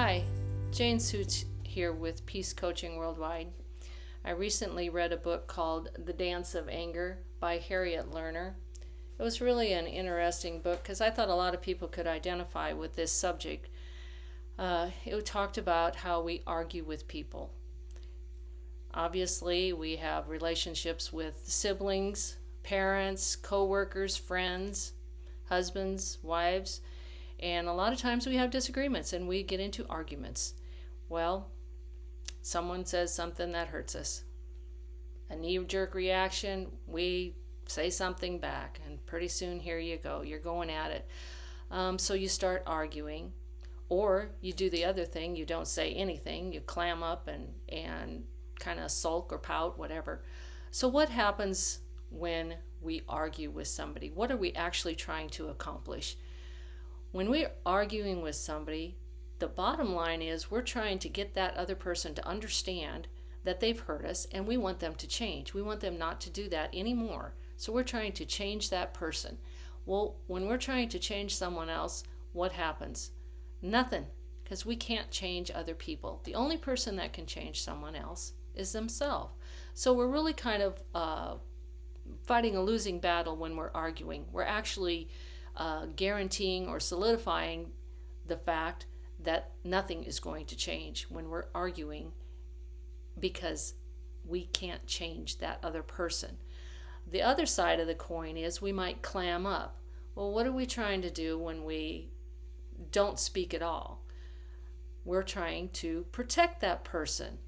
Hi, Jane Sjuts here with Peace Coaching Worldwide. I recently read a book called The Dance of Anger by Harriet Lerner. It was really an interesting book because I thought a lot of people could identify with this subject. It talked about how we argue with people. Obviously, we have relationships with siblings, parents, co-workers, friends, husbands, wives, and a lot of times we have disagreements and we get into arguments. Well, someone says something that hurts us. A knee-jerk reaction, we say something back, and pretty soon here you go, you're going at it. So you start arguing, or you do the other thing, you don't say anything, you clam up and kind of sulk or pout, whatever. So what happens when we argue with somebody? What are we actually trying to accomplish? When we're arguing with somebody, the bottom line is we're trying to get that other person to understand that they've hurt us and we want them to change. We want them not to do that anymore. So we're trying to change that person. Well, when we're trying to change someone else, what happens? Nothing, because we can't change other people. The only person that can change someone else is themselves. So we're really kind of fighting a losing battle when we're arguing. We're actually guaranteeing or solidifying the fact that nothing is going to change when we're arguing because we can't change that other person. The other side of the coin is we might clam up. Well, what are we trying to do when we don't speak at all? We're trying to protect that person.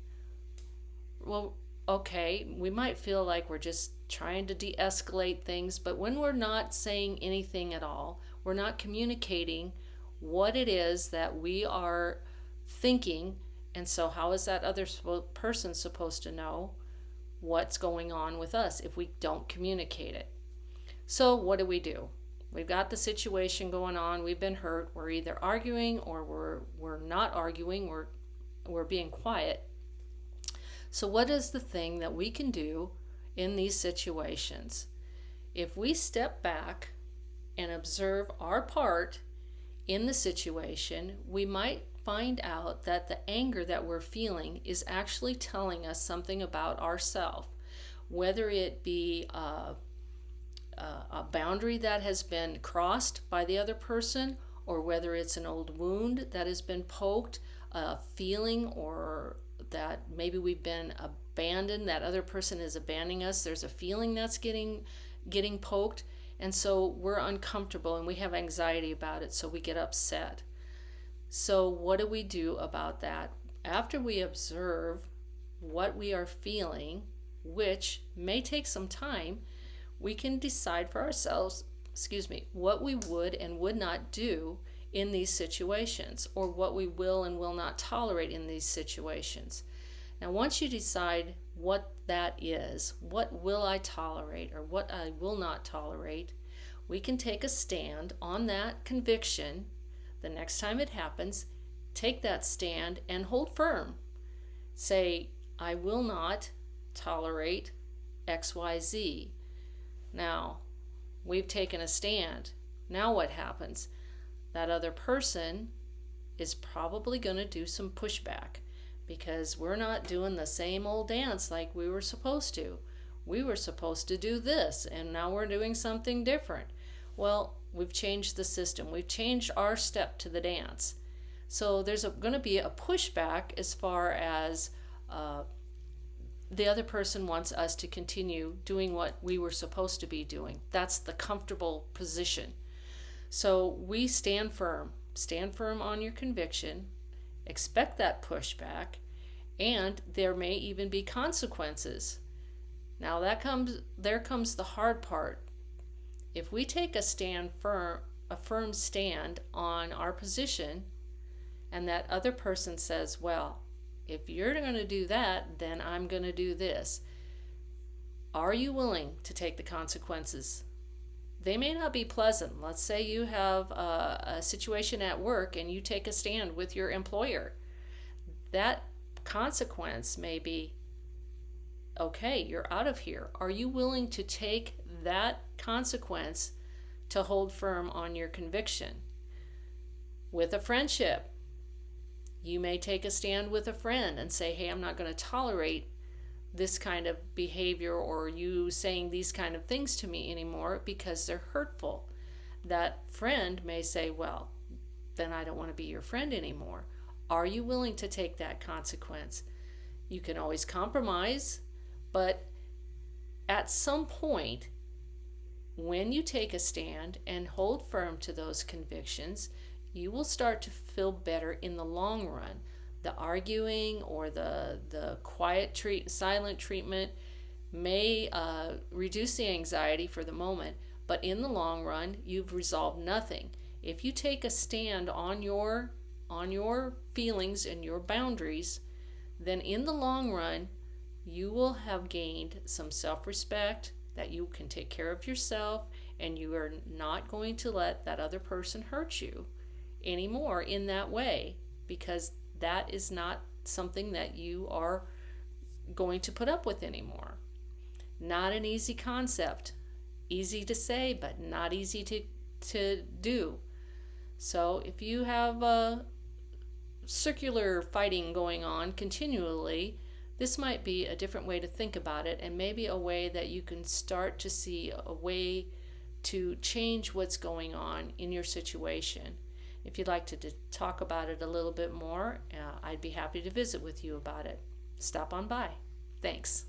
Well, okay, we might feel like we're just trying to de-escalate things, but when we're not saying anything at all, we're not communicating what it is that we are thinking, and so how is that other person supposed to know what's going on with us if we don't communicate it? So what do? We've got the situation going on, we've been hurt, we're either arguing or we're not arguing, we're being quiet. So what is the thing that we can do in these situations? If we step back and observe our part in the situation, we might find out that the anger that we're feeling is actually telling us something about ourselves, whether it be a boundary that has been crossed by the other person, or whether it's an old wound that has been poked, a feeling, or that maybe we've been abandoned, that other person is abandoning us. There's a feeling that's getting poked, and so we're uncomfortable and we have anxiety about it, so we get upset. So what do we do about that? After we observe what we are feeling, which may take some time, we can decide for ourselves, what we would and would not do in these situations, or what we will and will not tolerate in these situations. Now, once you decide what that is, what will I tolerate or what I will not tolerate, we can take a stand on that conviction. The next time it happens, take that stand and hold firm. Say, I will not tolerate XYZ. Now, we've taken a stand. Now what happens? That other person is probably going to do some pushback because we're not doing the same old dance like we were supposed to. We were supposed to do this, and now we're doing something different. Well, we've changed the system. We've changed our step to the dance. So there's going to be a pushback as far as the other person wants us to continue doing what we were supposed to be doing. That's the comfortable position. So we stand firm on your conviction, expect that pushback, and there may even be consequences. Now there comes the hard part. If we take a firm stand on our position, and that other person says, well, if you're going to do that, then I'm going to do this. Are you willing to take the consequences? They may not be pleasant. Let's say you have a situation at work and you take a stand with your employer. That consequence may be, okay, you're out of here. Are you willing to take that consequence to hold firm on your conviction? With a friendship, You may take a stand with a friend and say, hey, I'm not going to tolerate this kind of behavior or you saying these kind of things to me anymore because they're hurtful. That friend may say, well, then I don't want to be your friend anymore. Are you willing to take that consequence? You can always compromise, but at some point, when you take a stand and hold firm to those convictions, you will start to feel better in the long run. The arguing or the quiet silent treatment may reduce the anxiety for the moment, but in the long run, you've resolved nothing. If you take a stand on your feelings and your boundaries, then in the long run, you will have gained some self-respect, that you can take care of yourself, and you are not going to let that other person hurt you anymore in that way, because that is not something that you are going to put up with anymore. Not an easy concept. Easy to say, but not easy to do. So if you have a circular fighting going on continually, this might be a different way to think about it, and maybe a way that you can start to see a way to change what's going on in your situation. If you'd like to talk about it a little bit more, I'd be happy to visit with you about it. Stop on by. Thanks.